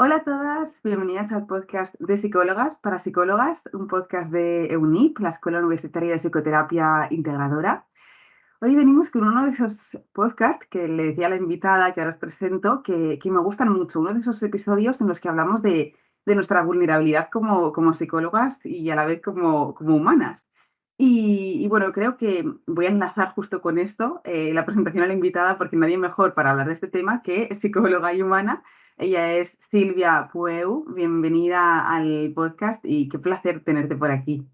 Hola a todas, bienvenidas al podcast de Psicólogas para Psicólogas, un podcast de EUNIP, la Escuela Universitaria de Psicoterapia Integradora. Hoy venimos con uno de esos podcasts que le decía a la invitada que ahora os presento, que me gustan mucho, uno de esos episodios en los que hablamos de nuestra vulnerabilidad como psicólogas y a la vez como humanas. Y bueno, creo que voy a enlazar justo con esto la presentación a la invitada porque nadie mejor para hablar de este tema que psicóloga y humana. Ella es Silvia Pueu. Bienvenida al podcast y qué placer tenerte por aquí.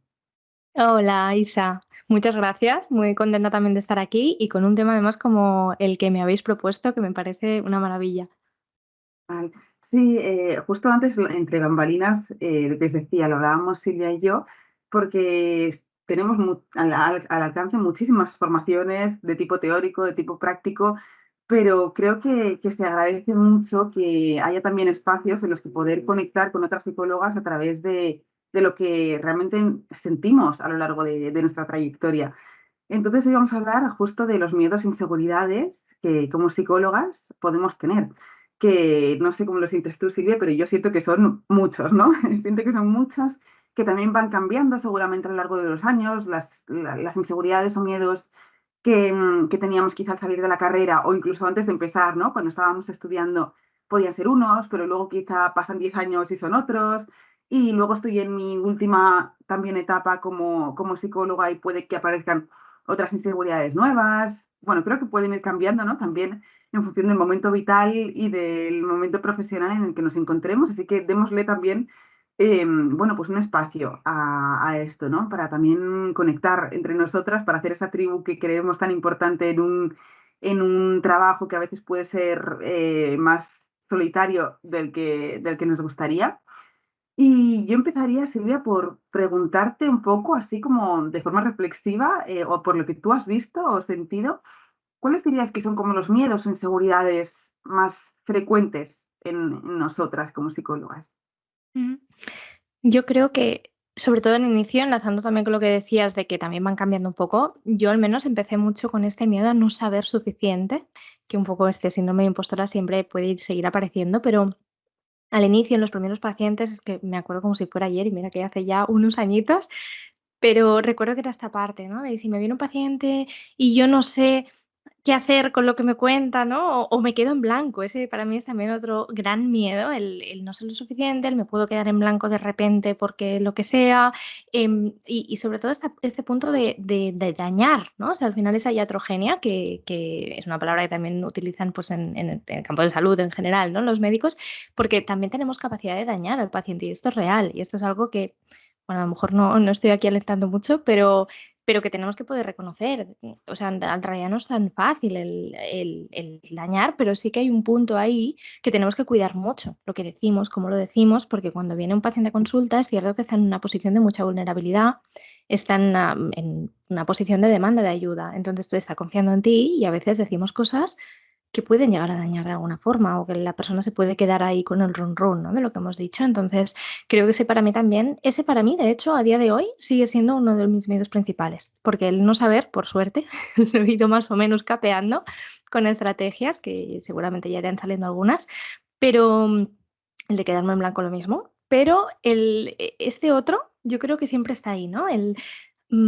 Hola Isa, muchas gracias, muy contenta también de estar aquí y con un tema además como el que me habéis propuesto que me parece una maravilla. Vale. Sí, justo antes, entre bambalinas, lo que os decía, lo hablábamos Silvia y yo, porque tenemos al alcance muchísimas formaciones de tipo teórico, de tipo práctico, pero creo que se agradece mucho que haya también espacios en los que poder conectar con otras psicólogas a través de lo que realmente sentimos a lo largo de nuestra trayectoria. Entonces, hoy vamos a hablar justo de los miedos e inseguridades que como psicólogas podemos tener, que no sé cómo lo sientes tú, Silvia, pero yo siento que son muchos, ¿no? Siento que son muchos, que también van cambiando seguramente a lo largo de los años, las inseguridades o miedos que teníamos quizá al salir de la carrera o incluso antes de empezar, ¿no? Cuando estábamos estudiando podían ser unos, pero luego quizá pasan 10 años y son otros. Y luego estoy en mi última también etapa como psicóloga y puede que aparezcan otras inseguridades nuevas. Bueno, creo que pueden ir cambiando, ¿no? También en función del momento vital y del momento profesional en el que nos encontremos. Así que démosle también, bueno, pues un espacio a esto, ¿no? Para también conectar entre nosotras, para hacer esa tribu que creemos tan importante en un trabajo que a veces puede ser más solitario del que nos gustaría. Y yo empezaría, Silvia, por preguntarte un poco, así como de forma reflexiva, o por lo que tú has visto o sentido, ¿cuáles dirías que son como los miedos o inseguridades más frecuentes en nosotras como psicólogas? Ujú. Yo creo que, sobre todo en inicio, enlazando también con lo que decías de que también van cambiando un poco, yo al menos empecé mucho con este miedo a no saber suficiente, que un poco este síndrome de impostora siempre puede seguir apareciendo, pero al inicio, en los primeros pacientes, es que me acuerdo como si fuera ayer y mira que hace ya unos añitos. Pero recuerdo que era esta parte, ¿no? De si me viene un paciente y yo no sé qué hacer con lo que me cuenta, ¿no? O me quedo en blanco. Ese para mí es también otro gran miedo, el no ser lo suficiente, el me puedo quedar en blanco de repente porque lo que sea. Y sobre todo este punto de dañar, ¿no? O sea, al final esa iatrogenia, que es una palabra que también utilizan pues, en el campo de salud en general, ¿no? Los médicos, porque también tenemos capacidad de dañar al paciente y esto es real y esto es algo que bueno, a lo mejor no estoy aquí alentando mucho, pero que tenemos que poder reconocer. O sea, en realidad no es tan fácil el dañar, pero sí que hay un punto ahí que tenemos que cuidar mucho lo que decimos, cómo lo decimos, porque cuando viene un paciente a consulta es cierto que está en una posición de mucha vulnerabilidad, está en una posición de demanda de ayuda. Entonces tú estás confiando en ti y a veces decimos cosas que pueden llegar a dañar de alguna forma o que la persona se puede quedar ahí con el run run, ¿no? De lo que hemos dicho. Entonces, creo que ese para mí, de hecho, a día de hoy sigue siendo uno de mis miedos principales, porque el no saber, por suerte, lo he ido más o menos capeando con estrategias, que seguramente ya irán saliendo algunas, pero el de quedarme en blanco lo mismo, pero este otro yo creo que siempre está ahí, ¿no?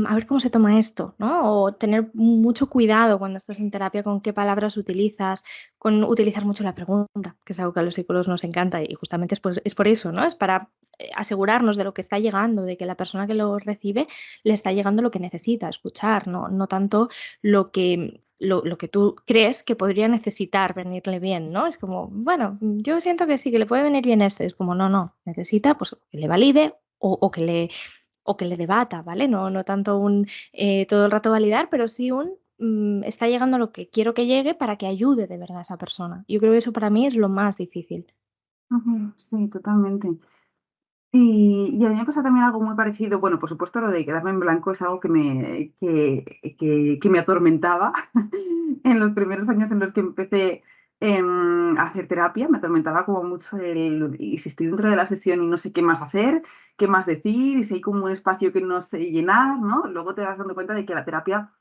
A ver cómo se toma esto, ¿no? O tener mucho cuidado cuando estás en terapia con qué palabras utilizas, con utilizar mucho la pregunta, que es algo que a los psicólogos nos encanta y justamente es por eso, ¿no? Es para asegurarnos de lo que está llegando, de que la persona que lo recibe le está llegando lo que necesita escuchar, no tanto lo que tú crees que podría necesitar venirle bien, ¿no? Es como, bueno, yo siento que sí, que le puede venir bien esto. Es como, no, necesita pues que le valide o que le debata, ¿vale? No tanto un todo el rato validar, pero sí está llegando lo que quiero que llegue para que ayude de verdad a esa persona. Yo creo que eso para mí es lo más difícil. Ujú, sí, totalmente. Y a mí me pasa también algo muy parecido. Bueno, por supuesto, lo de quedarme en blanco es algo que me atormentaba en los primeros años en los que empecé a hacer terapia. Me atormentaba como mucho y si estoy dentro de la sesión y no sé qué más hacer, qué más decir, y si hay como un espacio que no sé llenar, ¿no? Luego te vas dando cuenta de que la terapia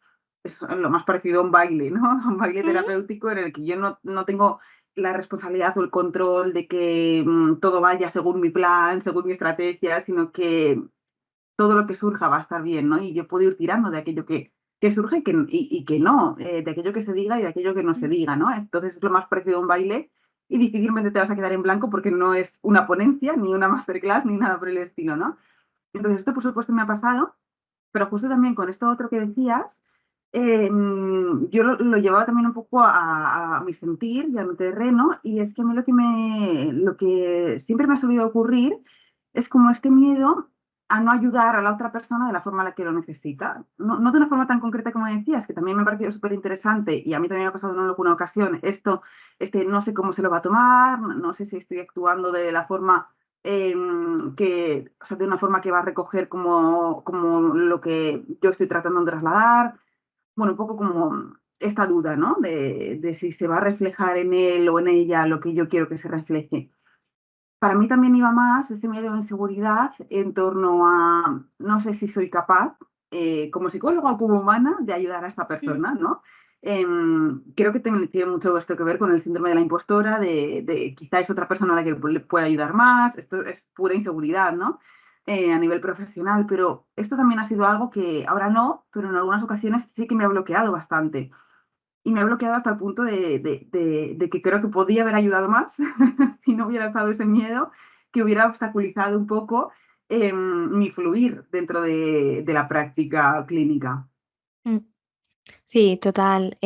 es lo más parecido a un baile, ¿no? A un baile Ujú. terapéutico en el que yo no tengo la responsabilidad o el control de que todo vaya según mi plan, según mi estrategia, sino que todo lo que surja va a estar bien, ¿no? Y yo puedo ir tirando de aquello que surge y que no, de aquello que se diga y de aquello que no se Mm. diga, ¿no? Entonces es lo más parecido a un baile y difícilmente te vas a quedar en blanco porque no es una ponencia, ni una masterclass, ni nada por el estilo, ¿no? Entonces esto por supuesto me ha pasado, pero justo también con esto otro que decías, yo lo llevaba también un poco a mi sentir y a mi terreno, y es que a mí lo que siempre me ha solido ocurrir es como este miedo a no ayudar a la otra persona de la forma en la que lo necesita. No, no de una forma tan concreta como decías, que también me ha parecido súper interesante y a mí también me ha pasado en alguna ocasión esto, no sé cómo se lo va a tomar, no sé si estoy actuando de la forma o sea, de una forma que va a recoger como lo que yo estoy tratando de trasladar. Bueno, un poco como esta duda, ¿no? De si se va a reflejar en él o en ella lo que yo quiero que se refleje. Para mí también iba más ese miedo de inseguridad en torno a no sé si soy capaz, como psicóloga o como humana, de ayudar a esta Mm. persona, ¿no? Creo que tiene mucho esto que ver con el síndrome de la impostora, de quizá es otra persona a la que le puede ayudar más, esto es pura inseguridad, ¿no? A nivel profesional, pero esto también ha sido algo que ahora no, pero en algunas ocasiones sí que me ha bloqueado bastante. Y me ha bloqueado hasta el punto de que creo que podía haber ayudado más si no hubiera estado ese miedo, que hubiera obstaculizado un poco mi fluir dentro de la práctica clínica. Mm. Sí, total.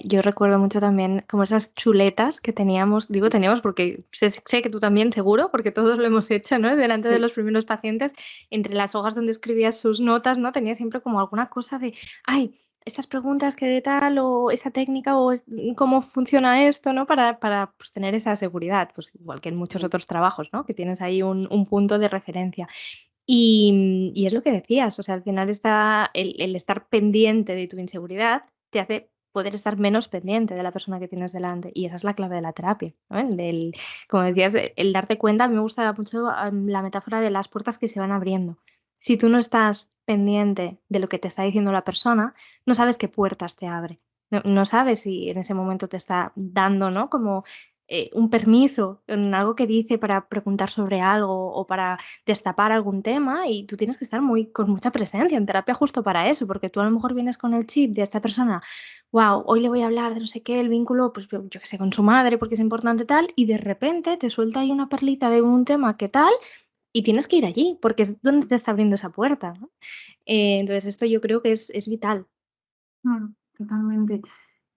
Yo recuerdo mucho también como esas chuletas que teníamos, digo teníamos porque sé que tú también seguro, porque todos lo hemos hecho, ¿no? Delante de Sí. los primeros pacientes, entre las hojas donde escribías sus notas, ¿no? Tenía siempre como alguna cosa de, ay, estas preguntas que de tal, o esta técnica, o cómo funciona esto, ¿no? Para pues, tener esa seguridad, pues igual que en muchos Sí. otros trabajos, ¿no? Que tienes ahí un punto de referencia. Y es lo que decías, o sea, al final está el estar pendiente de tu inseguridad te hace poder estar menos pendiente de la persona que tienes delante, y esa es la clave de la terapia, ¿no? El del como decías, el darte cuenta, a mí me gusta mucho, la metáfora de las puertas que se van abriendo. Si tú no estás pendiente de lo que te está diciendo la persona, no sabes qué puertas te abre. No sabes si en ese momento te está dando, ¿no? Como, un permiso en algo que dice para preguntar sobre algo o para destapar algún tema y tú tienes que estar con mucha presencia en terapia justo para eso, porque tú a lo mejor vienes con el chip de esta persona, wow, hoy le voy a hablar de no sé qué, el vínculo, pues yo qué sé, con su madre porque es importante tal, y de repente te suelta ahí una perlita de un tema que tal y tienes que ir allí porque es donde te está abriendo esa puerta, ¿no? Entonces esto yo creo que es vital. Totalmente.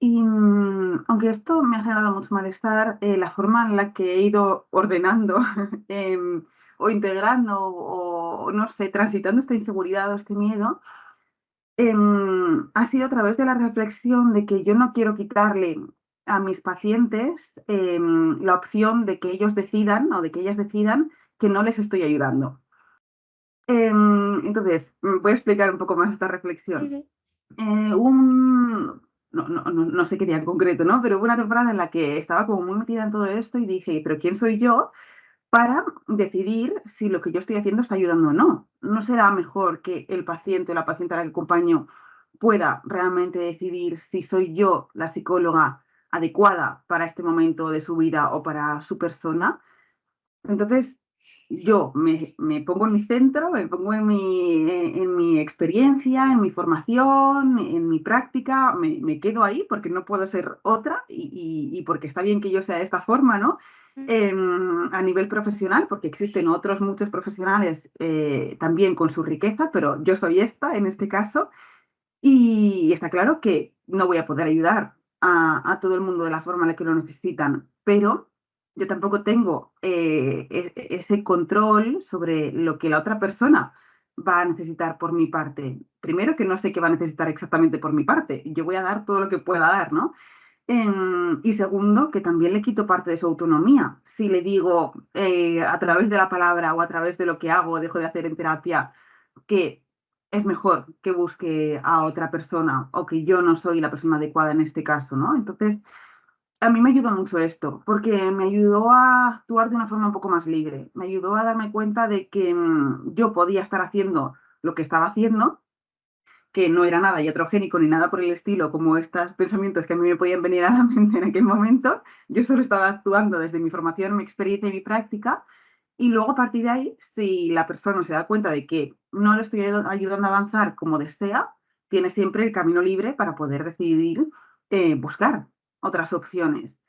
Y aunque esto me ha generado mucho malestar, la forma en la que he ido ordenando o integrando o no sé, transitando esta inseguridad o este miedo, ha sido a través de la reflexión de que yo no quiero quitarle a mis pacientes la opción de que ellos decidan o de que ellas decidan que no les estoy ayudando. Entonces, voy a explicar un poco más esta reflexión. Ujú. No sé qué día en concreto, ¿no? Pero hubo una temporada en la que estaba como muy metida en todo esto y dije, pero ¿quién soy yo para decidir si lo que yo estoy haciendo está ayudando o no? ¿No será mejor que el paciente o la paciente a la que acompaño pueda realmente decidir si soy yo la psicóloga adecuada para este momento de su vida o para su persona? Entonces, yo me pongo en mi centro, me pongo en mi experiencia, en mi formación, en mi práctica, me quedo ahí porque no puedo ser otra y porque está bien que yo sea de esta forma, ¿no? Mm. A nivel profesional, porque existen otros muchos profesionales también con su riqueza, pero yo soy esta en este caso y está claro que no voy a poder ayudar a todo el mundo de la forma en la que lo necesitan, pero yo tampoco tengo ese control sobre lo que la otra persona va a necesitar por mi parte. Primero, que no sé qué va a necesitar exactamente por mi parte. Yo voy a dar todo lo que pueda dar, ¿no? Y segundo, que también le quito parte de su autonomía. Si le digo a través de la palabra o a través de lo que hago o dejo de hacer en terapia que es mejor que busque a otra persona o que yo no soy la persona adecuada en este caso, ¿no? Entonces, a mí me ayudó mucho esto, porque me ayudó a actuar de una forma un poco más libre. Me ayudó a darme cuenta de que yo podía estar haciendo lo que estaba haciendo que no era nada iatrogénico ni nada por el estilo, como estos pensamientos que a mí me podían venir a la mente en aquel momento. Yo solo estaba actuando desde mi formación, mi experiencia y mi práctica. Y luego a partir de ahí, si la persona se da cuenta de que no le estoy ayudando a avanzar como desea, tiene siempre el camino libre para poder decidir buscar otras opciones.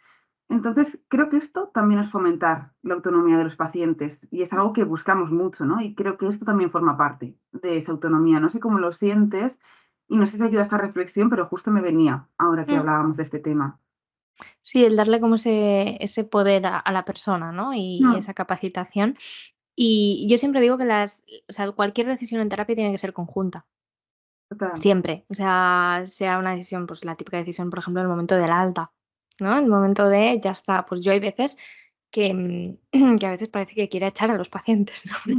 Entonces, creo que esto también es fomentar la autonomía de los pacientes y es algo que buscamos mucho, ¿no? Y creo que esto también forma parte de esa autonomía. No sé cómo lo sientes y no sé si ayuda a esta reflexión, pero justo me venía ahora que Mm. hablábamos de este tema. Sí, el darle como ese poder a la persona, ¿no? Y Mm, esa capacitación. Y yo siempre digo que o sea, cualquier decisión en terapia tiene que ser conjunta, total. siempre. O sea una decisión, pues la típica decisión, por ejemplo, en el momento del alta, ¿no? El momento de ya está. Pues yo hay veces que, que a veces parece que quiere echar a los pacientes, ¿no?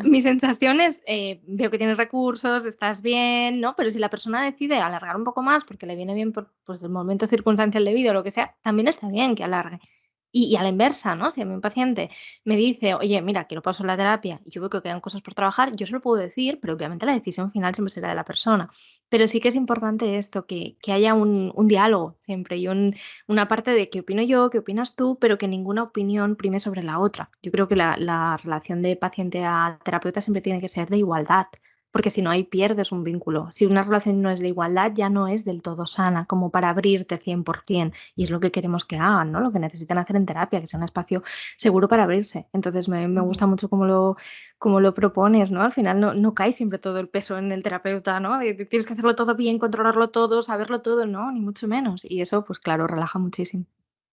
Mi sensación es, veo que tienes recursos, estás bien, ¿no? Pero si la persona decide alargar un poco más porque le viene bien por, pues, el momento circunstancial de vida o lo que sea, también está bien que alargue. Y a la inversa, ¿no? Si a mí un paciente me dice: "Oye, mira, quiero pausar la terapia y yo veo que quedan cosas por trabajar", yo se lo puedo decir, pero obviamente la decisión final siempre será de la persona. Pero sí que es importante esto, que haya un diálogo siempre y una parte de qué opino yo, qué opinas tú, pero que ninguna opinión prime sobre la otra. Yo creo que la relación de paciente a terapeuta siempre tiene que ser de igualdad, porque si no, ahí pierdes un vínculo. Si una relación no es de igualdad, ya no es del todo sana, como para abrirte 100%. Y es lo que queremos que hagan, ¿no? Lo que necesitan hacer en terapia, que sea un espacio seguro para abrirse. Entonces, me gusta mucho cómo lo propones, ¿no? Al final no cae siempre todo el peso en el terapeuta, ¿no? De tienes que hacerlo todo bien, controlarlo todo, saberlo todo, no, ni mucho menos. Y eso, pues claro, relaja muchísimo.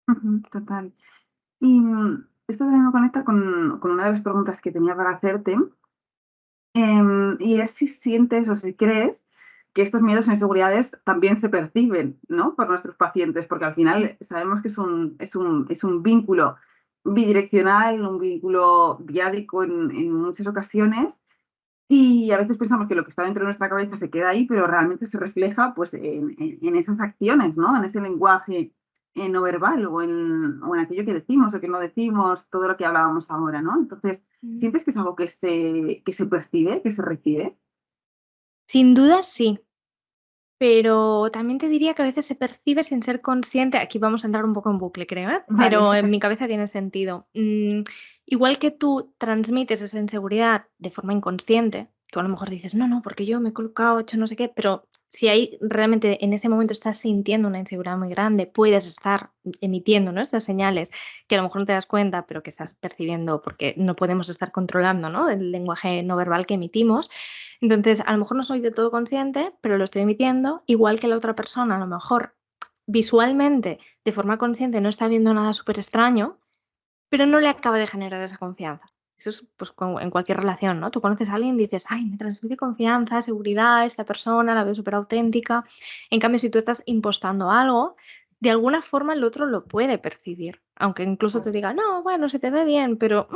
Ujú, total. Y esto también me conecta con una de las preguntas que tenía para hacerte, y es si sientes o si crees que estos miedos e inseguridades también se perciben, ¿no? Por nuestros pacientes, porque al final sabemos que es un vínculo bidireccional, un vínculo diádico en muchas ocasiones, y a veces pensamos que lo que está dentro de nuestra cabeza se queda ahí, pero realmente se refleja pues, en esas acciones, ¿no? En ese lenguaje no verbal o en aquello que decimos o que no decimos, todo lo que hablábamos ahora, ¿no? Entonces, Mm. ¿sientes que es algo que se percibe, que se recibe? Sin duda sí, pero también te diría que a veces se percibe sin ser consciente. Aquí vamos a entrar un poco en bucle, creo, ¿eh? Vale. Pero en mi cabeza tiene sentido. Igual que tú transmites esa inseguridad de forma inconsciente, tú a lo mejor dices, no, no, porque yo me he colocado, he hecho no sé qué, pero si ahí realmente en ese momento estás sintiendo una inseguridad muy grande, puedes estar emitiendo, ¿no? Estas señales que a lo mejor no te das cuenta, pero que estás percibiendo porque no podemos estar controlando, ¿no? El lenguaje no verbal que emitimos. Entonces, a lo mejor no soy de todo consciente, pero lo estoy emitiendo, igual que la otra persona, a lo mejor visualmente, de forma consciente, no está viendo nada súper extraño, pero no le acaba de generar esa confianza. Eso es pues, en cualquier relación, ¿no? Tú conoces a alguien y dices, ay, me transmite confianza, seguridad, esta persona, la veo súper auténtica. En cambio, si tú estás impostando algo, de alguna forma el otro lo puede percibir, aunque incluso te diga, no, bueno, se te ve bien, pero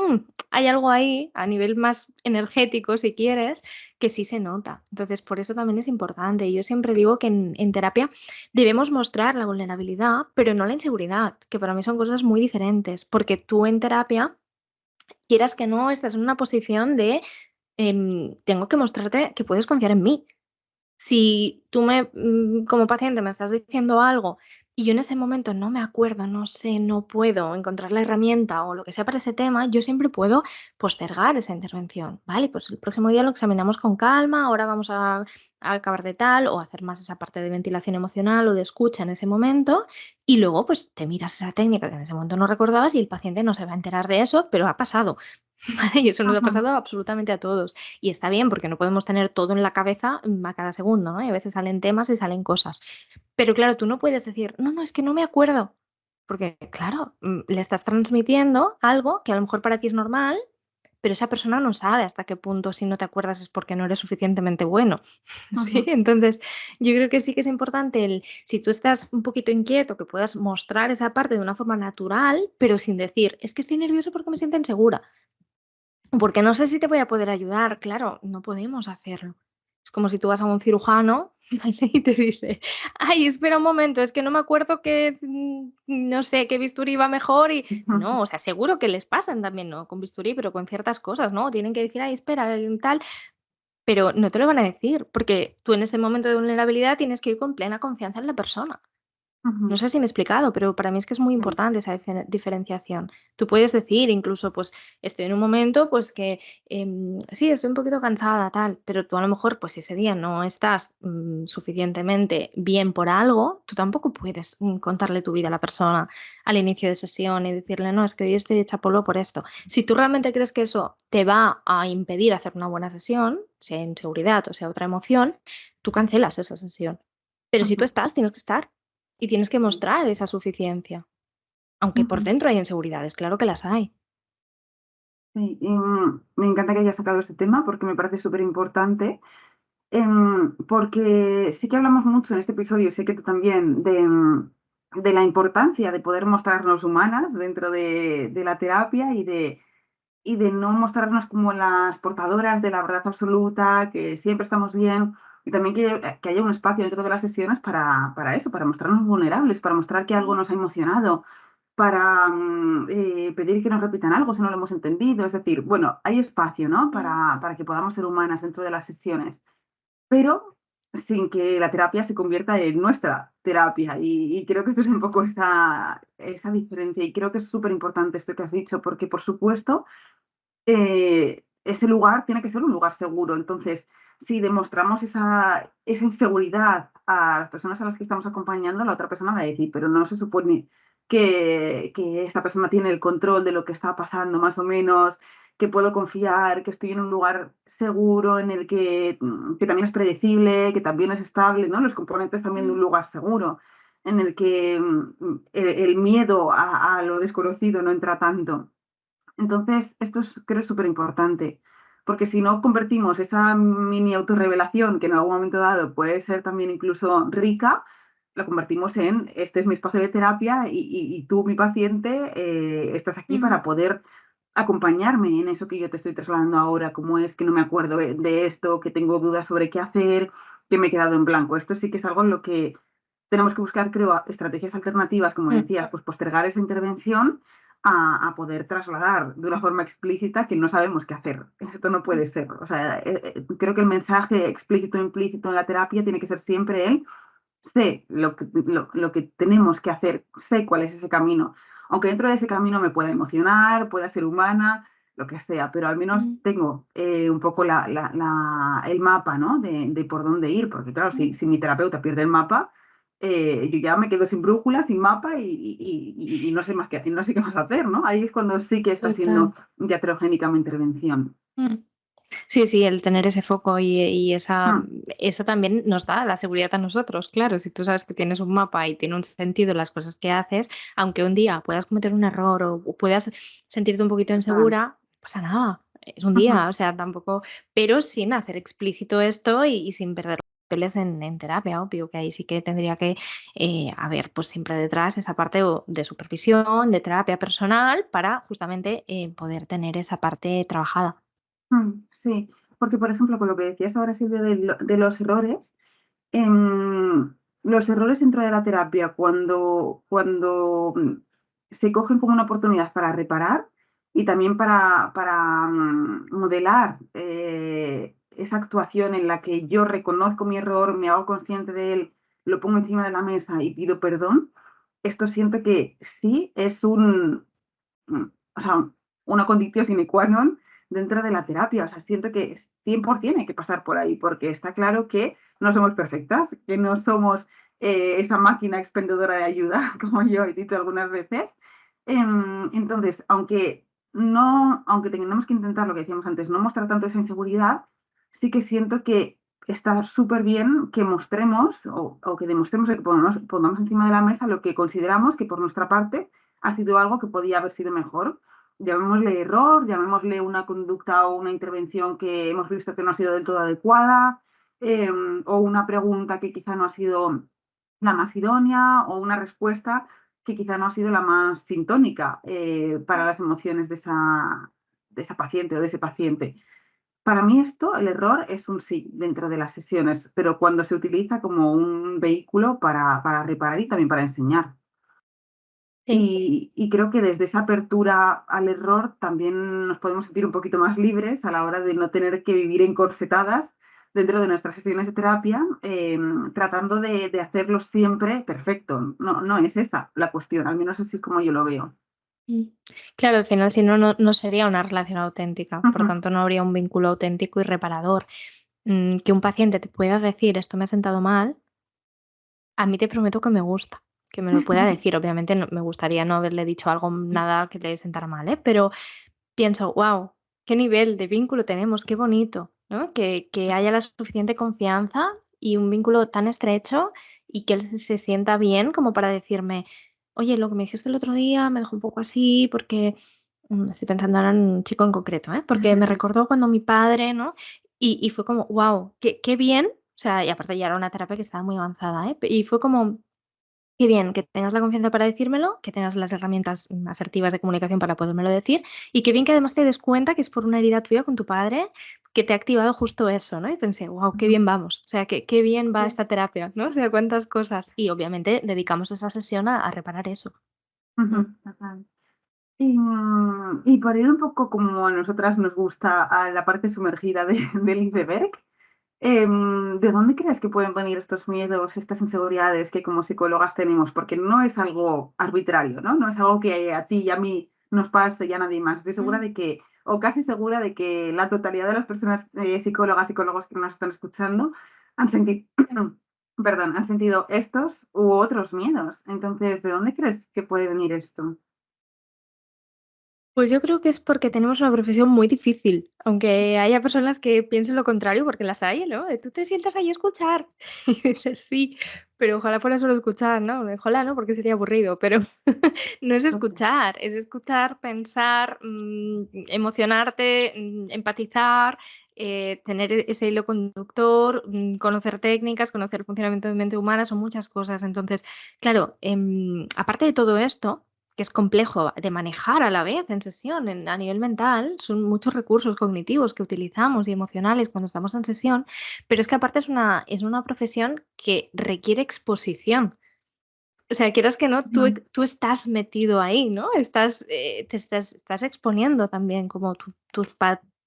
hay algo ahí a nivel más energético, si quieres, que sí se nota. Entonces, por eso también es importante. Yo siempre digo que en terapia debemos mostrar la vulnerabilidad, pero no la inseguridad, que para mí son cosas muy diferentes, porque tú en terapia, quieras que no, estás en una posición de, tengo que mostrarte que puedes confiar en mí. Si tú como paciente me estás diciendo algo y yo en ese momento no me acuerdo, no sé, no puedo encontrar la herramienta o lo que sea para ese tema, yo siempre puedo postergar esa intervención, ¿vale? Pues el próximo día lo examinamos con calma, ahora vamos a acabar de tal o hacer más esa parte de ventilación emocional o de escucha en ese momento y luego pues te miras esa técnica que en ese momento no recordabas y el paciente no se va a enterar de eso, pero ha pasado, ¿vale? Y eso nos ha Ujú, pasado absolutamente a todos. Y está bien, porque no podemos tener todo en la cabeza a cada segundo, ¿no? Y a veces salen temas y salen cosas. Pero claro, tú no puedes decir, no, no, es que no me acuerdo. Porque, claro, le estás transmitiendo algo que a lo mejor para ti es normal, pero esa persona no sabe hasta qué punto si no te acuerdas es porque no eres suficientemente bueno. ¿Sí? ujú. Entonces, yo creo que sí que es importante si tú estás un poquito inquieto, que puedas mostrar esa parte de una forma natural, pero sin decir, es que estoy nervioso porque me siento insegura. Porque no sé si te voy a poder ayudar. Claro, no podemos hacerlo. Es como si tú vas a un cirujano, ¿vale? Y te dice: "Ay, espera un momento, es que no me acuerdo qué, no sé, qué bisturí va mejor", y no, o sea, seguro que les pasan también, ¿no? Con bisturí, pero con ciertas cosas, ¿no? Tienen que decir: "Ay, espera, tal". pero no te lo van a decir, porque tú en ese momento de vulnerabilidad tienes que ir con plena confianza en la persona. No Ujú, sé si me he explicado, pero para mí es que es muy sí, importante esa diferenciación. Tú puedes decir incluso, pues estoy en un momento, pues que sí, estoy un poquito cansada, tal, pero tú a lo mejor, pues si ese día no estás suficientemente bien por algo, tú tampoco puedes contarle tu vida a la persona al inicio de sesión y decirle, no, es que hoy estoy hecha polvo por esto. Si tú realmente crees que eso te va a impedir hacer una buena sesión, sea inseguridad o sea otra emoción, tú cancelas esa sesión. Pero si tú ujú, estás, tienes que estar. Y tienes que sí, mostrar esa suficiencia, aunque por ujú. dentro hay inseguridades, claro que las hay. Sí, y, me encanta que hayas sacado este tema porque me parece súper importante. Porque sí que hablamos mucho en este episodio, sé que tú también, de la importancia de poder mostrarnos humanas dentro de la terapia y de no mostrarnos como las portadoras de la verdad absoluta, que siempre estamos bien, y también que haya un espacio dentro de las sesiones para eso, para mostrarnos vulnerables, para mostrar que algo nos ha emocionado, para pedir que nos repitan algo si no lo hemos entendido. Es decir, bueno, hay espacio, ¿no? Para que podamos ser humanas dentro de las sesiones, pero sin que la terapia se convierta en nuestra terapia. Y creo que esto es un poco esa diferencia. Y creo que es súper importante esto que has dicho, porque por supuesto, ese lugar tiene que ser un lugar seguro. Entonces, si demostramos esa inseguridad a las personas a las que estamos acompañando, la otra persona va a decir, pero no se supone que esta persona tiene el control de lo que está pasando, más o menos, que puedo confiar, que estoy en un lugar seguro, en el que también es predecible, que también es estable, ¿no? Los componentes también de un lugar seguro, en el que el miedo a lo desconocido no entra tanto. Entonces, esto es, creo, súper importante, porque si no convertimos esa mini autorrevelación, que en algún momento dado puede ser también incluso rica, la convertimos en, este es mi espacio de terapia y tú, mi paciente, estás aquí Ujú, para poder acompañarme en eso que yo te estoy trasladando ahora, como es que no me acuerdo de esto, que tengo dudas sobre qué hacer, que me he quedado en blanco. Esto sí que es algo en lo que tenemos que buscar, creo, estrategias alternativas, como mm, decías, pues postergar esa intervención a poder trasladar de una forma explícita que no sabemos qué hacer. Esto no puede ser. O sea, creo que el mensaje explícito o implícito en la terapia tiene que ser siempre el sé lo que tenemos que hacer, sé cuál es ese camino. Aunque dentro de ese camino me pueda emocionar, pueda ser humana, lo que sea, pero al menos mm, tengo un poco el mapa, ¿no? De por dónde ir, porque claro, si mi terapeuta pierde el mapa, yo ya me quedo sin brújula, sin mapa y no sé más qué, no sé qué más hacer, ¿no? Ahí es cuando sí que está total. siendo diatrogénica mi intervención. Mm. Sí, sí, el tener ese foco y Mm, eso también nos da la seguridad a nosotros. Claro, si tú sabes que tienes un mapa y tiene un sentido las cosas que haces, aunque un día puedas cometer un error o puedas sentirte un poquito total. insegura, no pasa nada. Es un Ujú, día, o sea, tampoco, pero sin hacer explícito esto y sin perder papeles en terapia, obvio que ahí sí que tendría que haber pues siempre detrás esa parte de supervisión, de terapia personal para justamente poder tener esa parte trabajada. sí, porque por ejemplo, con lo que decías ahora, Silvia, de los errores dentro de la terapia, cuando se cogen como una oportunidad para reparar y también para modelar esa actuación en la que yo reconozco mi error, me hago consciente de él, lo pongo encima de la mesa y pido perdón, esto siento que sí es o sea, una condición sine qua non dentro de la terapia. O sea, siento que 100% hay que pasar por ahí, porque está claro que no somos perfectas, que no somos esa máquina expendedora de ayuda, como yo he dicho algunas veces. Entonces, aunque tengamos que intentar lo que decíamos antes, no mostrar tanto esa inseguridad, sí que siento que está súper bien que mostremos o que demostremos, que pongamos encima de la mesa lo que consideramos que por nuestra parte ha sido algo que podía haber sido mejor. Llamémosle error, llamémosle una conducta o una intervención que hemos visto que no ha sido del todo adecuada, o una pregunta que quizá no ha sido la más idónea, o una respuesta que quizá no ha sido la más sintónica para las emociones de esa paciente o de ese paciente. Para mí esto, el error es un sí dentro de las sesiones, pero cuando se utiliza como un vehículo para reparar y también para enseñar. Sí. Y creo que desde esa apertura al error también nos podemos sentir un poquito más libres a la hora de no tener que vivir encorsetadas dentro de nuestras sesiones de terapia, tratando de hacerlo siempre perfecto. No, no es esa la cuestión, al menos así es como yo lo veo. Mm. Claro, al final, si no, no sería una relación auténtica, por Ujú, tanto, no habría un vínculo auténtico y reparador. Que un paciente te pueda decir: "Esto me ha sentado mal", a mí te prometo que me gusta, que me lo pueda decir. Obviamente, no me gustaría no haberle dicho algo, nada que le sentara mal, ¿eh? Pero pienso: "Guau, qué nivel de vínculo tenemos, qué bonito", ¿no? Que haya la suficiente confianza y un vínculo tan estrecho y que él se sienta bien como para decirme: "Oye, lo que me dijiste el otro día me dejó un poco así porque", estoy pensando ahora en un chico en concreto, ¿eh? "Porque me recordó cuando mi padre", ¿no? Y fue como: "Guau, qué bien", o sea, y aparte ya era una terapia que estaba muy avanzada, ¿eh? Y fue como: "Qué bien que tengas la confianza para decírmelo, que tengas las herramientas, asertivas de comunicación para podérmelo decir, y qué bien que además te des cuenta que es por una herida tuya con tu padre que te ha activado justo eso", ¿no? Y pensé: "Guau, qué ujú. bien vamos", o sea, qué bien va Sí. esta terapia, ¿no? O sea, cuántas cosas. Y obviamente dedicamos esa sesión a reparar eso. Mm. Ujú, total. Y por ir un poco como a nosotras nos gusta a la parte sumergida del iceberg, ¿de dónde crees que pueden venir estos miedos, estas inseguridades que como psicólogas tenemos? Porque no es algo arbitrario, ¿no? No es algo que a ti y a mí nos pase y a nadie más. Estoy segura Mm. de que, o casi segura de que la totalidad de las personas, psicólogas, psicólogos que nos están escuchando han sentido, perdón, han sentido estos u otros miedos. Entonces, ¿de dónde crees que puede venir esto? Pues yo creo que es porque tenemos una profesión muy difícil, aunque haya personas que piensen lo contrario, porque las hay, ¿no? Tú te sientas ahí a escuchar y dices: "Sí", pero ojalá fuera solo escuchar, ¿no? Ojalá, ¿no? Porque sería aburrido, pero no es escuchar, pensar, emocionarte, empatizar, tener ese hilo conductor, conocer técnicas, conocer el funcionamiento de mente humana, son muchas cosas. Entonces, claro, aparte de todo esto, que es complejo de manejar a la vez en sesión, a nivel mental, son muchos recursos cognitivos que utilizamos y emocionales cuando estamos en sesión, pero es que aparte es una profesión que requiere exposición. O sea, quieras que no, Ujú, tú estás metido ahí, ¿no? Te estás exponiendo también como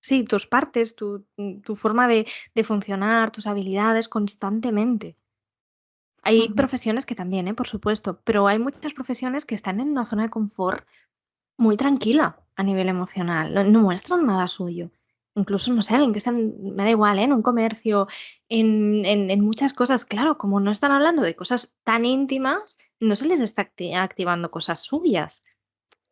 sí, tus partes, tu forma de funcionar, tus habilidades constantemente. Hay ujú, profesiones que también, por supuesto, pero hay muchas profesiones que están en una zona de confort muy tranquila a nivel emocional, no muestran nada suyo. Incluso, no sé, alguien que está me da igual, en un comercio, en muchas cosas, claro, como no están hablando de cosas tan íntimas, no se les está activando cosas suyas.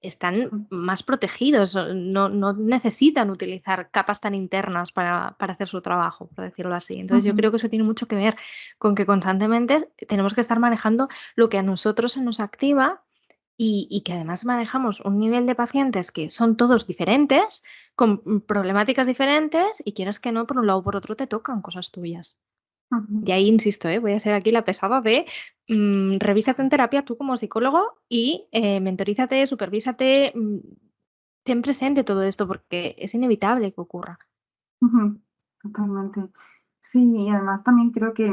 Están ujú, más protegidos, no necesitan utilizar capas tan internas para hacer su trabajo, por decirlo así. Entonces, yo ujú, creo que eso tiene mucho que ver con que constantemente tenemos que estar manejando lo que a nosotros se nos activa y que además manejamos un nivel de pacientes que son todos diferentes, con problemáticas diferentes y quieras que no, por un lado o por otro te tocan cosas tuyas. ujú. Y ahí insisto, voy a ser aquí la pesada de revísate en terapia tú como psicólogo y mentorízate, supervísate, ten presente todo esto porque es inevitable que ocurra. Ujú, totalmente. Sí, y además también creo que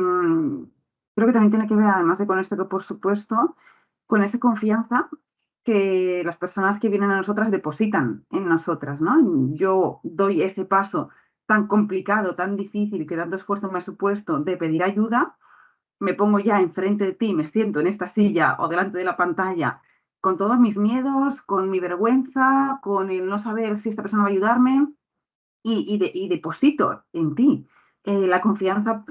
también tiene que ver, además de con esto, que por supuesto, con esa confianza que las personas que vienen a nosotras depositan en nosotras, ¿no? Yo doy ese paso tan complicado, tan difícil, que tanto esfuerzo me ha supuesto de pedir ayuda, me pongo ya enfrente de ti, me siento en esta silla o delante de la pantalla con todos mis miedos, con mi vergüenza, con el no saber si esta persona va a ayudarme, y deposito en ti, la confianza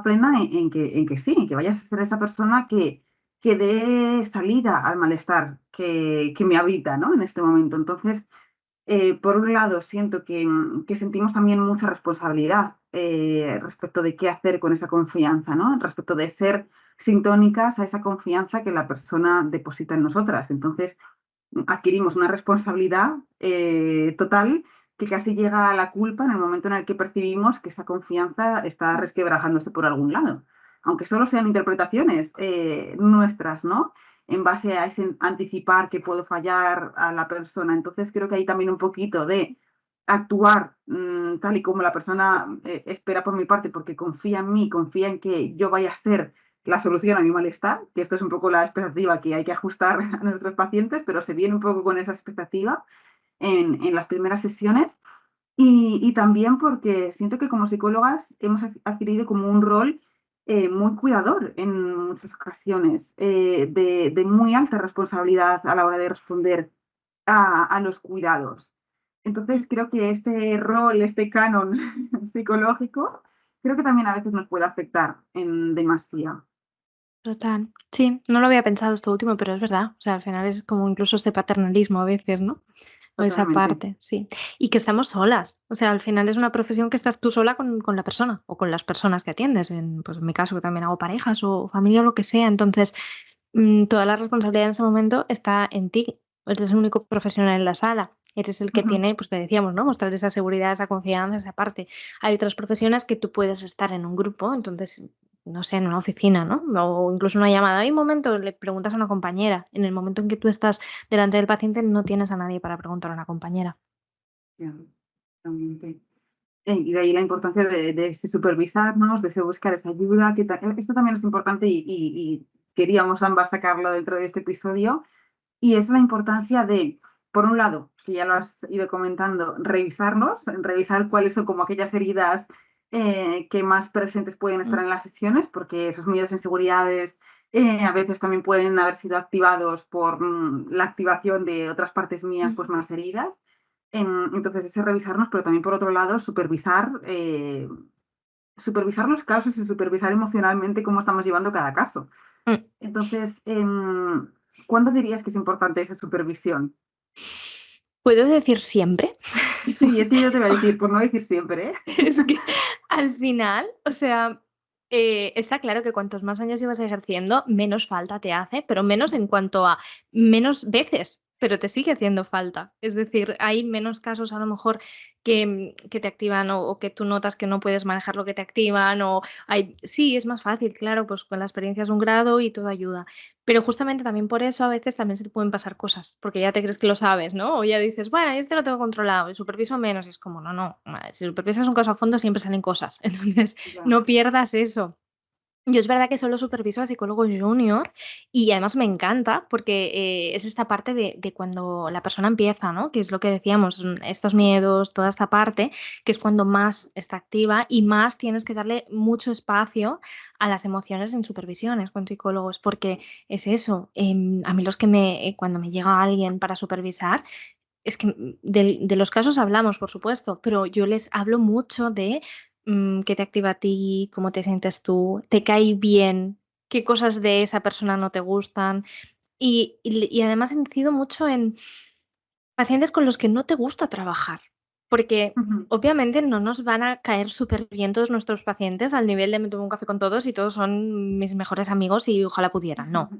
plena en que sí, en que vayas a ser esa persona que dé salida al malestar que me habita, ¿no?, en este momento. Entonces, por un lado, siento que sentimos también mucha responsabilidad, respecto de qué hacer con esa confianza, ¿no?, respecto de ser sintónicas a esa confianza que la persona deposita en nosotras. Entonces, adquirimos una responsabilidad, total, que casi llega a la culpa en el momento en el que percibimos que esa confianza está resquebrajándose por algún lado, aunque solo sean interpretaciones, nuestras, ¿no?, en base a ese anticipar que puedo fallar a la persona. Entonces, creo que hay también un poquito de actuar, tal y como la persona, espera por mi parte, porque confía en mí, confía en que yo vaya a ser la solución a mi malestar, que esto es un poco la expectativa que hay que ajustar a nuestros pacientes, pero se viene un poco con esa expectativa en las primeras sesiones. Y también porque siento que como psicólogas hemos adquirido como un rol muy cuidador en muchas ocasiones, de muy alta responsabilidad a la hora de responder a los cuidados. Mm, Entonces creo que este rol, este canon psicológico, creo que también a veces nos puede afectar en demasía. total. Sí, no lo había pensado esto último, pero es verdad. O sea, al final es como incluso este paternalismo a veces, ¿no? O esa Totalmente. parte, sí. Y que estamos solas. O sea, al final es una profesión que estás tú sola con la persona o con las personas que atiendes. Pues en mi caso, que también hago parejas o familia o lo que sea. Entonces, toda la responsabilidad en ese momento está en ti. Eres el único profesional en la sala. Eres el que Ujú. tiene, pues que decíamos, ¿no? Mostrar esa seguridad, esa confianza, esa parte. Hay otras profesiones que tú puedes estar en un grupo, entonces, no sé, en una oficina, ¿no? O incluso una llamada. Hay un momento, le preguntas a una compañera. En el momento en que tú estás delante del paciente, no tienes a nadie para preguntar a una compañera. Ya, totalmente. Y de ahí la importancia de ese supervisarnos, de ese buscar esa ayuda, que esto también es importante y queríamos ambas sacarlo dentro de este episodio, y es la importancia de, por un lado, que ya lo has ido comentando, revisarnos, revisar cuáles son como aquellas heridas que más presentes pueden estar Mm, en las sesiones, porque esos miedos e inseguridades a veces también pueden haber sido activados por la activación de otras partes mías mm. pues más heridas. Entonces, ese revisarnos, pero también por otro lado, supervisar los casos y supervisar emocionalmente cómo estamos llevando cada caso. Mm. Entonces, ¿cuándo dirías que es importante esa supervisión? ¿Puedo decir siempre? Sí, es que yo te voy a decir, por no decir siempre, ¿eh? Es que al final, o sea, está claro que cuantos más años llevas ejerciendo, menos falta te hace, pero menos en cuanto a menos veces, pero te sigue haciendo falta. Es decir, hay menos casos a lo mejor que te activan o que tú notas que no puedes manejar lo que te activan o sí, es más fácil, claro, pues con la experiencia es un grado y todo ayuda. Pero justamente también por eso a veces también se te pueden pasar cosas, porque ya te crees que lo sabes, ¿no? O ya dices, bueno, yo este lo tengo controlado y superviso menos. Y es como, no, no, si supervisas un caso a fondo siempre salen cosas. Entonces, Ya. no pierdas eso. Yo es verdad que solo superviso a psicólogo junior y además me encanta porque es esta parte de cuando la persona empieza, ¿no? Que es lo que decíamos, estos miedos, toda esta parte, que es cuando más está activa y más tienes que darle mucho espacio a las emociones en supervisiones con psicólogos, porque es eso. A mí cuando me llega alguien para supervisar, es que de los casos hablamos, por supuesto, pero yo les hablo mucho de qué te activa a ti, cómo te sientes tú, te cae bien, qué cosas de esa persona no te gustan. Y además incido mucho en pacientes con los que no te gusta trabajar, porque Ujú. obviamente no nos van a caer súper bien todos nuestros pacientes al nivel de me tomo un café con todos y todos son mis mejores amigos y ojalá pudieran, no.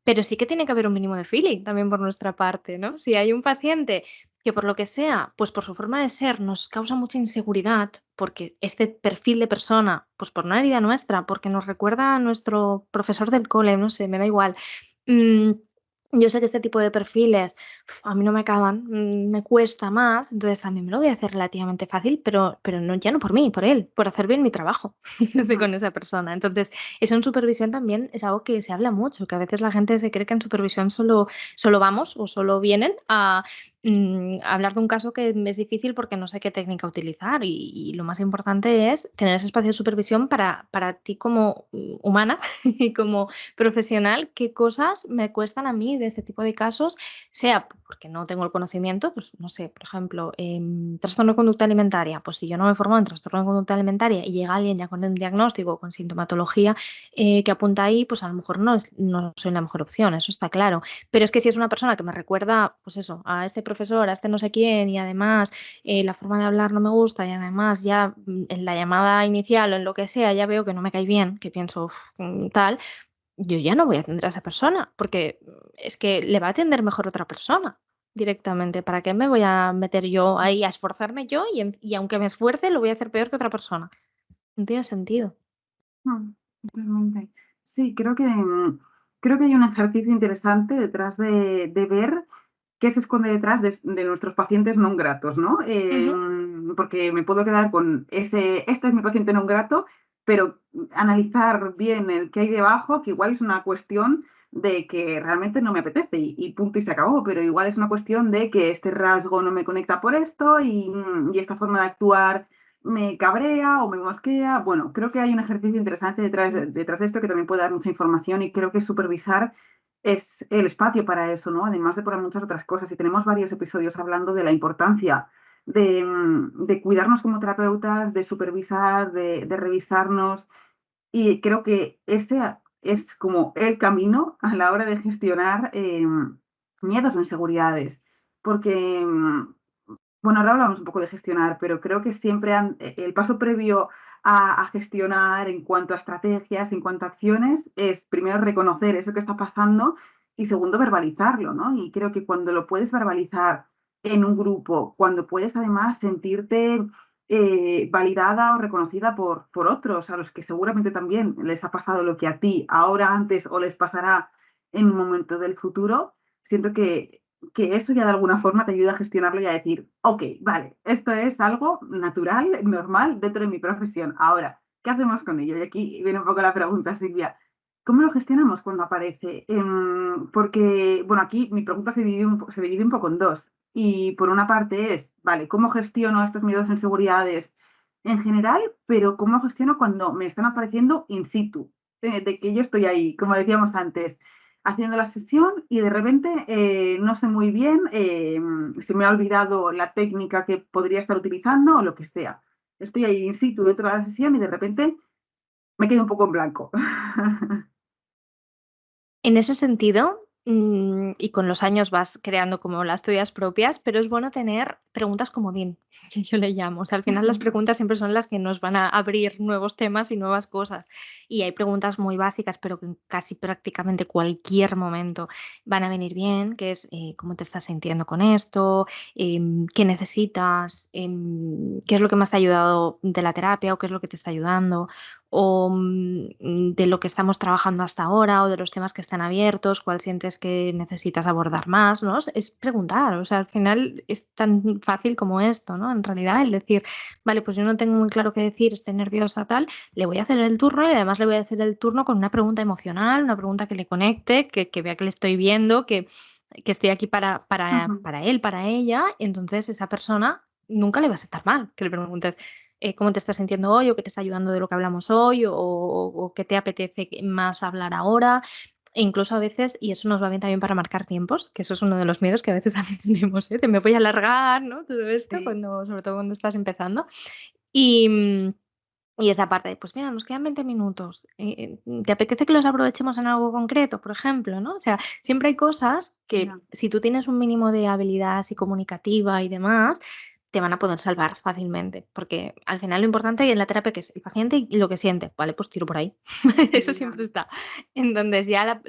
Pero sí que tiene que haber un mínimo de feeling también por nuestra parte, ¿no? Si hay un paciente que por lo que sea, pues por su forma de ser nos causa mucha inseguridad, porque este perfil de persona, pues por una herida nuestra, porque nos recuerda a nuestro profesor del cole, no sé, me da igual. mm, yo sé que este tipo de perfiles a mí no me acaban, me cuesta más, entonces también me lo voy a hacer relativamente fácil, pero no, ya no por mí, por él, por hacer bien mi trabajo estoy Ujú. con esa persona. Entonces, eso en supervisión también es algo que se habla mucho, que a veces la gente se cree que en supervisión solo vamos o solo vienen a hablar de un caso que es difícil porque no sé qué técnica utilizar. Y lo más importante es tener ese espacio de supervisión para ti como humana y como profesional, qué cosas me cuestan a mí de este tipo de casos, sea porque no tengo el conocimiento, pues no sé, por ejemplo, trastorno de conducta alimentaria, pues si yo no me he formado en trastorno de conducta alimentaria y llega alguien ya con un diagnóstico, con sintomatología que apunta ahí, pues a lo mejor no soy la mejor opción, eso está claro. Pero es que si es una persona que me recuerda, pues eso, a este profesor, a este no sé quién, y además la forma de hablar no me gusta, y además ya en la llamada inicial o en lo que sea, ya veo que no me cae bien, que pienso "Uf, tal, yo ya no voy a atender a esa persona, porque es que le va a atender mejor otra persona directamente. ¿Para qué me voy a meter yo ahí a esforzarme yo y aunque me esfuerce, lo voy a hacer peor que otra persona? No tiene sentido. Totalmente. Sí, creo que hay un ejercicio interesante detrás de ver qué se esconde detrás de nuestros pacientes no gratos, ¿no? Ujú. Porque me puedo quedar con este es mi paciente no grato, pero analizar bien el que hay debajo, que igual es una cuestión de que realmente no me apetece y punto y se acabó, pero igual es una cuestión de que este rasgo no me conecta por esto y esta forma de actuar me cabrea o me mosquea. Bueno, creo que hay un ejercicio interesante detrás de esto que también puede dar mucha información y creo que supervisar es el espacio para eso, ¿no? Además de por muchas otras cosas. Y tenemos varios episodios hablando de la importancia de cuidarnos como terapeutas, de supervisar, de revisarnos. Y creo que ese es como el camino a la hora de gestionar miedos o inseguridades. Porque, bueno, ahora hablamos un poco de gestionar, pero creo que siempre el paso previo a gestionar en cuanto a estrategias, en cuanto a acciones, es primero reconocer eso que está pasando y segundo verbalizarlo, ¿no? Y creo que cuando lo puedes verbalizar en un grupo, cuando puedes además sentirte validada o reconocida por otros, a los que seguramente también les ha pasado lo que a ti ahora, antes o les pasará en un momento del futuro, siento que eso ya de alguna forma te ayuda a gestionarlo y a decir, ok, vale, esto es algo natural, normal dentro de mi profesión. Ahora, ¿qué hacemos con ello? Y aquí viene un poco la pregunta, Silvia. ¿Cómo lo gestionamos cuando aparece? Porque, bueno, aquí mi pregunta se divide un poco en dos. Y por una parte es, vale, ¿cómo gestiono estos miedos e inseguridades en general? Pero ¿cómo gestiono cuando me están apareciendo in situ? De que yo estoy ahí, como decíamos antes, haciendo la sesión y de repente no sé muy bien, se me ha olvidado la técnica que podría estar utilizando o lo que sea. Estoy ahí in situ dentro de la sesión y de repente me quedo un poco en blanco. En ese sentido, y con los años vas creando como las tuyas propias, pero es bueno tener preguntas comodín, que yo le llamo. O sea, al final las preguntas siempre son las que nos van a abrir nuevos temas y nuevas cosas. Y hay preguntas muy básicas, pero que en casi prácticamente cualquier momento van a venir bien, que es ¿cómo te estás sintiendo con esto? ¿Qué necesitas? ¿Qué es lo que más te ha ayudado de la terapia o qué es lo que te está ayudando? O de lo que estamos trabajando hasta ahora o de los temas que están abiertos, cuál sientes que necesitas abordar más, ¿no? Es preguntar, o sea, al final es tan fácil como esto, ¿no? En realidad, el decir, vale, pues yo no tengo muy claro qué decir, estoy nerviosa, tal, le voy a hacer el turno y además le voy a hacer el turno con una pregunta emocional, una pregunta que le conecte, que vea que le estoy viendo, que estoy aquí Ujú. para él, para ella, entonces esa persona nunca le va a sentar mal que le preguntes cómo te estás sintiendo hoy o qué te está ayudando de lo que hablamos hoy o qué te apetece más hablar ahora. E incluso a veces, y eso nos va bien también para marcar tiempos, que eso es uno de los miedos que a veces también tenemos, ¿eh? De me voy a alargar, ¿no? Todo esto, Sí. sobre todo cuando estás empezando. Y, y esa parte de, pues mira, nos quedan 20 minutos. ¿Te apetece que los aprovechemos en algo concreto, por ejemplo, ¿no? O sea, siempre hay cosas que Ya. si tú tienes un mínimo de habilidad así comunicativa y demás, te van a poder salvar fácilmente, porque al final lo importante en la terapia que es el paciente y lo que siente, vale, pues tiro por ahí. Eso Ya. siempre está. Entonces ya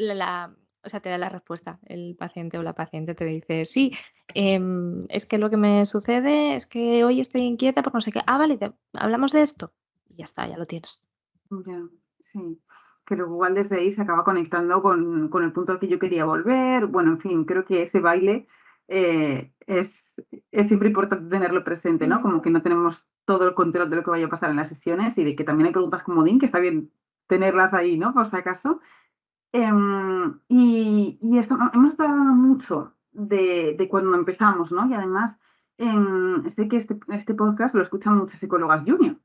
o sea, te da la respuesta, el paciente o la paciente te dice, sí, es que lo que me sucede es que hoy estoy inquieta por no sé qué. Ah, vale, hablamos de esto. Y ya está, ya lo tienes. Ya, sí. Que luego igual desde ahí se acaba conectando con el punto al que yo quería volver. Bueno, en fin, creo que ese baile eh, es, es siempre importante tenerlo presente, ¿no? Como que no tenemos todo el control de lo que vaya a pasar en las sesiones y de que también hay preguntas comodín, que está bien tenerlas ahí, ¿no? Por si acaso. Y esto, hemos estado hablando mucho de cuando empezamos, ¿no? Y además sé que este podcast lo escuchan muchas psicólogas junior.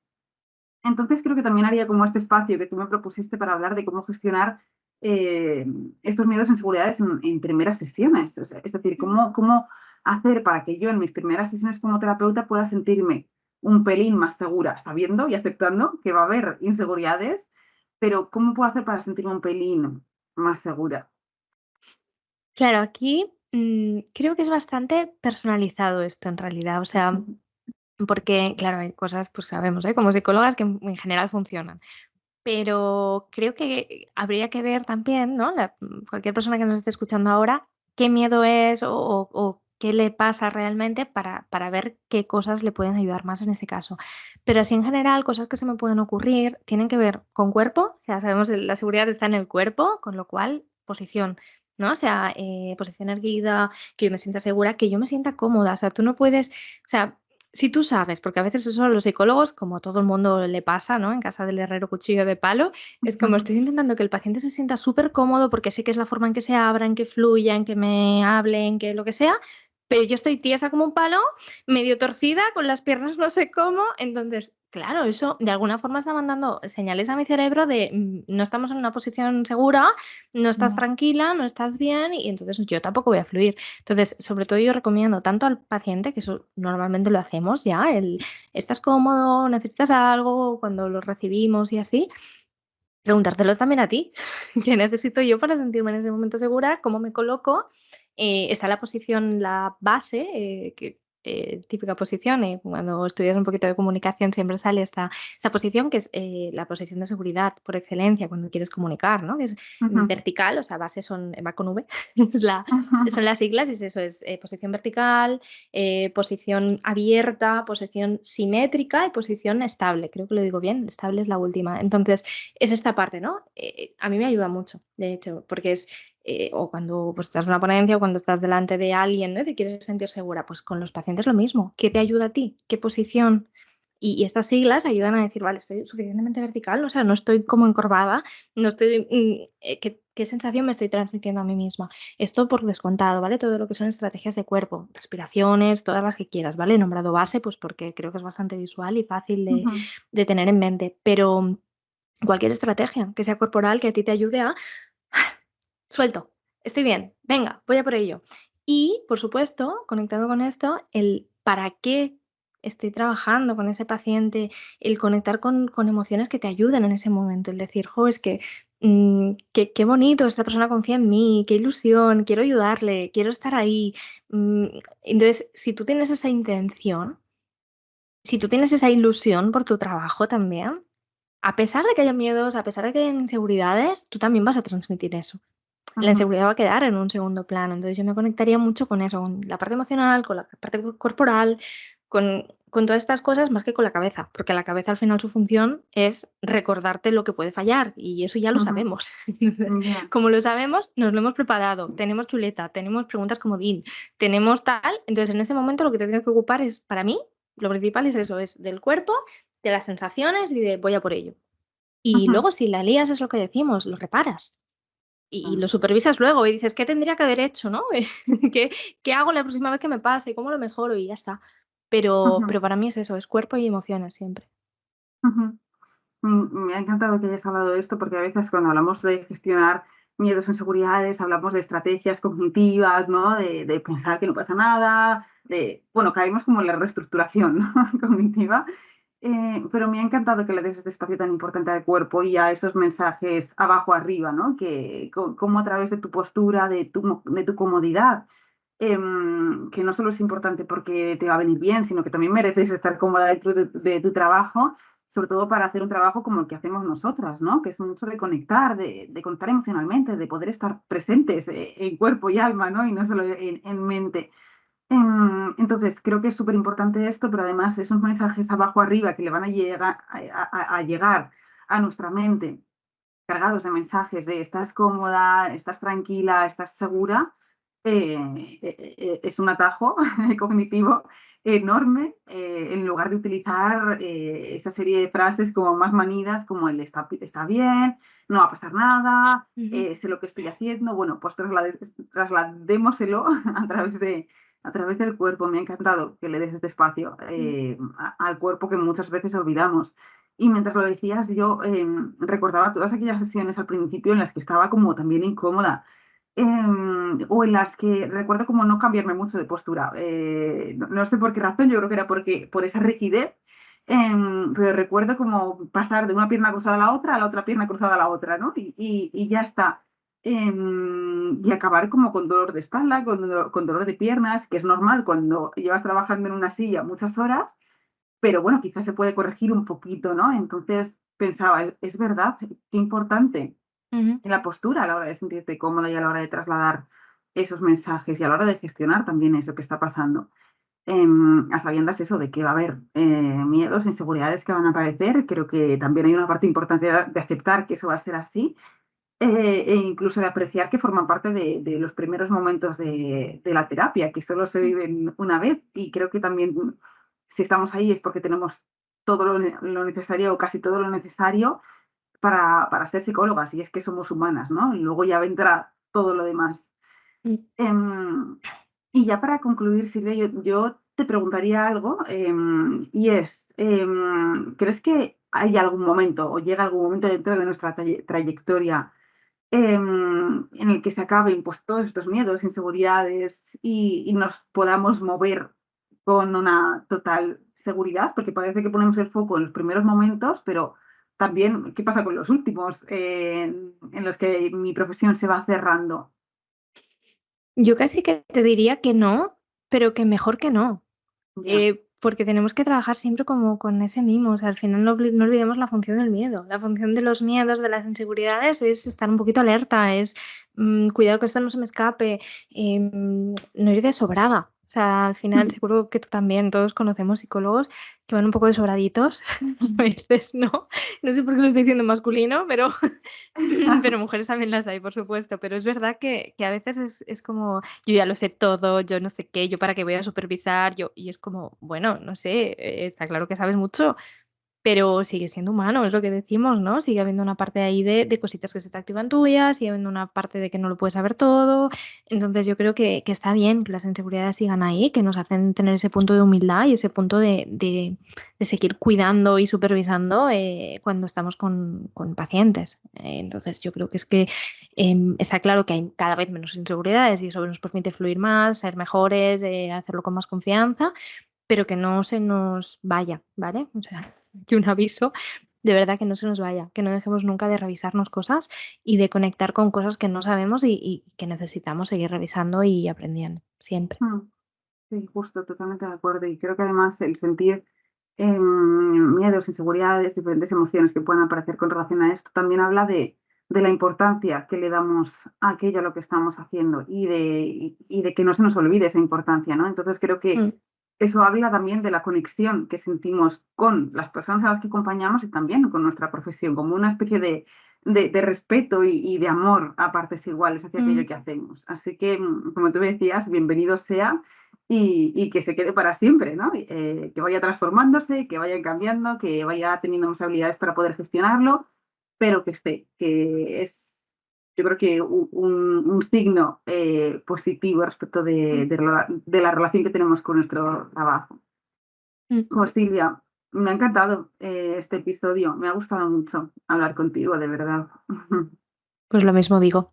Entonces creo que también haría como este espacio que tú me propusiste para hablar de cómo gestionar eh, estos miedos e inseguridades en primeras sesiones. O sea, es decir, cómo hacer para que yo en mis primeras sesiones como terapeuta pueda sentirme un pelín más segura, sabiendo y aceptando que va a haber inseguridades, pero cómo puedo hacer para sentirme un pelín más segura. Claro, aquí creo que es bastante personalizado esto en realidad. O sea, porque, claro, hay cosas, pues sabemos, ¿eh? Como psicólogas que en general funcionan. Pero creo que habría que ver también, ¿no? Cualquier persona que nos esté escuchando ahora, qué miedo es o qué le pasa realmente para ver qué cosas le pueden ayudar más en ese caso. Pero así en general, cosas que se me pueden ocurrir tienen que ver con cuerpo, o sea, sabemos que la seguridad está en el cuerpo, con lo cual posición, ¿no? O sea, posición erguida, que yo me sienta segura, que yo me sienta cómoda. O sea, tú no puedes, o sea, Si tú sabes, porque a veces eso a los psicólogos, como todo el mundo le pasa, ¿no? En casa del herrero cuchillo de palo, es como estoy intentando que el paciente se sienta súper cómodo porque sé que es la forma en que se abra, en que fluya, en que me hable, en que lo que sea, pero yo estoy tiesa como un palo, medio torcida, con las piernas no sé cómo. Entonces, claro, eso de alguna forma está mandando señales a mi cerebro de no estamos en una posición segura, no estás Ya. tranquila, no estás bien y entonces yo tampoco voy a fluir. Entonces, sobre todo yo recomiendo tanto al paciente, que eso normalmente lo hacemos ya, ¿estás cómodo? ¿Necesitas algo? Cuando lo recibimos y así, preguntártelo también a ti. ¿Qué necesito yo para sentirme en ese momento segura? ¿Cómo me coloco? Está la posición, la base, típica posición, cuando estudias un poquito de comunicación siempre sale esa posición que es la posición de seguridad por excelencia cuando quieres comunicar, ¿no? Que es Ujú, vertical, o sea, base va con V, es ujú, son las siglas y es eso, es posición vertical, posición abierta, posición simétrica y posición estable. Creo que lo digo bien, estable es la última. Entonces, es esta parte, ¿no? A mí me ayuda mucho, de hecho, porque es, o cuando pues, estás en una ponencia o cuando estás delante de alguien, ¿no? Y te quieres sentir segura, pues con los pacientes lo mismo. ¿Qué te ayuda a ti? ¿Qué posición? Y estas siglas ayudan a decir, vale, estoy suficientemente vertical, o sea, no estoy como encorvada, no estoy, ¿qué sensación me estoy transmitiendo a mí misma? Esto por descontado, ¿vale? Todo lo que son estrategias de cuerpo, respiraciones, todas las que quieras, ¿vale? He nombrado base, pues porque creo que es bastante visual y fácil ujú. de tener en mente, pero cualquier estrategia que sea corporal que a ti te ayude a suelto, estoy bien, venga, voy a por ello. Y, por supuesto, conectado con esto, el para qué estoy trabajando con ese paciente, el conectar con emociones que te ayuden en ese momento, el decir, jo, es que qué bonito, esta persona confía en mí, qué ilusión, quiero ayudarle, quiero estar ahí. Mm, entonces, si tú tienes esa intención, si tú tienes esa ilusión por tu trabajo también, a pesar de que haya miedos, a pesar de que haya inseguridades, tú también vas a transmitir eso. La Ujú, inseguridad va a quedar en un segundo plano. Entonces, yo me conectaría mucho con eso, con la parte emocional, con la parte corporal, con todas estas cosas, más que con la cabeza, porque la cabeza al final su función es recordarte lo que puede fallar y eso ya lo ujú. sabemos. Entonces, Ya. como lo sabemos, nos lo hemos preparado, tenemos chuleta, tenemos preguntas comodín, tenemos tal. Entonces, en ese momento lo que te tienes que ocupar es, para mí, lo principal es eso, es del cuerpo, de las sensaciones y de voy a por ello. Y Ujú. luego, si la lías, es lo que decimos, lo reparas y Mm, lo supervisas luego y dices, ¿qué tendría que haber hecho, no? ¿Qué, qué hago la próxima vez que me pase? ¿Cómo lo mejoro? Y ya está. ujú, Pero para mí es eso, es cuerpo y emociones siempre. ujú. Me ha encantado que hayas hablado de esto porque a veces cuando hablamos de gestionar miedos o inseguridades, hablamos de estrategias cognitivas, ¿no? De pensar que no pasa nada, bueno, caemos como en la reestructuración, ¿no? cognitiva. Pero me ha encantado que le des este espacio tan importante al cuerpo y a esos mensajes abajo arriba, ¿no? Como a través de tu postura, de tu comodidad, que no solo es importante porque te va a venir bien, sino que también mereces estar cómoda dentro de tu trabajo, sobre todo para hacer un trabajo como el que hacemos nosotras, ¿no? Que es mucho de conectar, de conectar emocionalmente, de poder estar presentes en cuerpo y alma, ¿no? Y no solo en mente. Entonces, creo que es súper importante esto, pero además esos mensajes abajo arriba que le van a llegar a llegar a nuestra mente, cargados de mensajes de estás cómoda, estás tranquila, estás segura, es un atajo cognitivo enorme, en lugar de utilizar esa serie de frases como más manidas, como el está bien, no va a pasar nada, Ujú, sé lo que estoy haciendo. Bueno, pues trasladémoselo a través del cuerpo. Me ha encantado que le des este espacio mm, al cuerpo que muchas veces olvidamos. Y mientras lo decías, yo recordaba todas aquellas sesiones al principio en las que estaba como también incómoda, o en las que recuerdo como no cambiarme mucho de postura. No sé por qué razón, yo creo que era por esa rigidez, pero recuerdo como pasar de una pierna cruzada a la otra pierna cruzada a la otra, ¿no? Y ya está. Y acabar como con dolor de espalda, con dolor de piernas, que es normal cuando llevas trabajando en una silla muchas horas, pero bueno, quizás se puede corregir un poquito, ¿no? Entonces pensaba, es verdad, qué importante ujú, en la postura a la hora de sentirte cómoda y a la hora de trasladar esos mensajes y a la hora de gestionar también eso que está pasando. A sabiendas eso de que va a haber miedos, inseguridades que van a aparecer, creo que también hay una parte importante de aceptar que eso va a ser así, e incluso de apreciar que forman parte de los primeros momentos de la terapia, que solo se mm, viven una vez y creo que también si estamos ahí es porque tenemos todo lo necesario o casi todo lo necesario para ser psicólogas, y es que somos humanas, ¿no? Y luego ya vendrá todo lo demás. Mm. Em, y ya para concluir, Silvia, yo te preguntaría algo, y es, ¿crees que hay algún momento o llega algún momento dentro de nuestra trayectoria en el que se acaben pues, todos estos miedos, inseguridades y nos podamos mover con una total seguridad? Porque parece que ponemos el foco en los primeros momentos, pero también, ¿qué pasa con los últimos en los que mi profesión se va cerrando? Yo casi que te diría que no, pero que mejor que no. Ya. Porque tenemos que trabajar siempre como con ese mimo, o sea, al final no olvidemos la función del miedo. La función de los miedos, de las inseguridades es estar un poquito alerta, es, cuidado que esto no se me escape, no ir de sobrada. O sea, al final seguro que tú también, todos conocemos psicólogos que van un poco de sobraditos, a veces no sé por qué lo estoy diciendo en masculino, pero pero mujeres también las hay, por supuesto, pero es verdad que a veces es como yo ya lo sé todo, yo no sé qué, yo para qué voy a supervisar, yo y es como, bueno, no sé, está claro que sabes mucho, pero sigue siendo humano, es lo que decimos, ¿no? Sigue habiendo una parte ahí de cositas que se te activan tuyas, sigue habiendo una parte de que no lo puedes saber todo. Entonces, yo creo que está bien que las inseguridades sigan ahí, que nos hacen tener ese punto de humildad y ese punto de seguir cuidando y supervisando, cuando estamos con pacientes. Entonces, yo creo que es que, está claro que hay cada vez menos inseguridades y eso nos permite fluir más, ser mejores, hacerlo con más confianza, pero que no se nos vaya, ¿vale? O sea, que un aviso, de verdad que no se nos vaya, que no dejemos nunca de revisarnos cosas y de conectar con cosas que no sabemos y que necesitamos seguir revisando y aprendiendo, siempre. Mm, sí, justo, totalmente de acuerdo. Y creo que además el sentir miedos, inseguridades, diferentes emociones que puedan aparecer con relación a esto, también habla de la importancia que le damos a aquello a lo que estamos haciendo y de que no se nos olvide esa importancia, ¿no? Entonces creo que Mm, eso habla también de la conexión que sentimos con las personas a las que acompañamos y también con nuestra profesión, como una especie de respeto y de amor a partes iguales hacia aquello mm. que hacemos. Así que, como tú decías, bienvenido sea y que se quede para siempre, ¿no? Que vaya transformándose, que vaya cambiando, que vaya teniendo más habilidades para poder gestionarlo, pero que esté, que es, yo creo que un signo positivo respecto Mm, de la relación que tenemos con nuestro trabajo. mm. Jo, Silvia, me ha encantado este episodio, me ha gustado mucho hablar contigo, de verdad. Pues lo mismo digo.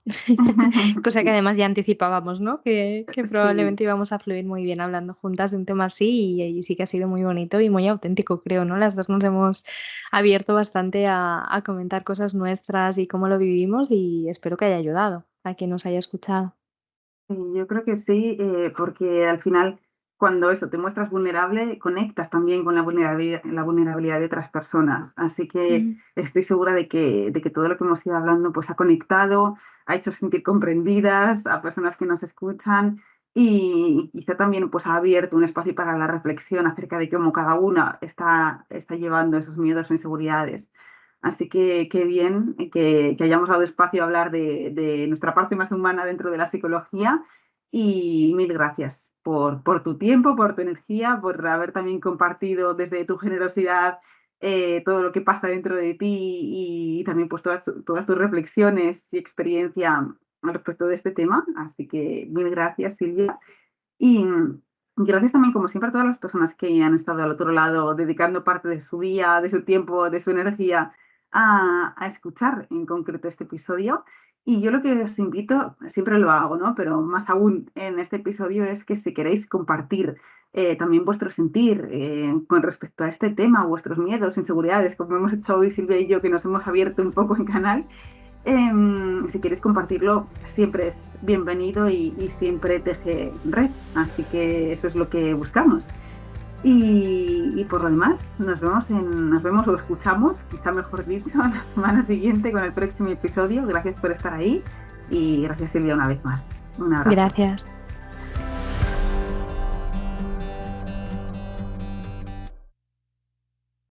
Cosa que Sí, además ya anticipábamos, ¿no? Que sí. probablemente íbamos a fluir muy bien hablando juntas de un tema así y sí que ha sido muy bonito y muy auténtico, creo, ¿no? Las dos nos hemos abierto bastante a comentar cosas nuestras y cómo lo vivimos y espero que haya ayudado a quien nos haya escuchado. Sí, yo creo que sí, porque al final, cuando eso te muestras vulnerable, conectas también con la vulnerabilidad de otras personas. Así que Mm, estoy segura de que todo lo que hemos ido hablando pues, ha conectado, ha hecho sentir comprendidas a personas que nos escuchan y quizá también pues, ha abierto un espacio para la reflexión acerca de cómo cada una está llevando esos miedos o inseguridades. Así que qué bien que hayamos dado espacio a hablar de nuestra parte más humana dentro de la psicología y mil gracias por tu tiempo, por tu energía, por haber también compartido desde tu generosidad todo lo que pasa dentro de ti y también pues todas tus reflexiones y experiencia al respecto de este tema. Así que mil gracias, Silvia. Y gracias también, como siempre, a todas las personas que han estado al otro lado, dedicando parte de su día, de su tiempo, de su energía a escuchar en concreto este episodio. Y yo lo que os invito, siempre lo hago, ¿no? Pero más aún en este episodio es que si queréis compartir también vuestro sentir con respecto a este tema, vuestros miedos, inseguridades, como hemos hecho hoy Silvia y yo, que nos hemos abierto un poco en canal, si quieres compartirlo, siempre es bienvenido y siempre teje red. Así que eso es lo que buscamos. Y por lo demás, nos vemos o escuchamos, quizá mejor dicho, la semana siguiente con el próximo episodio. Gracias por estar ahí y gracias Silvia una vez más. Un abrazo. gracias.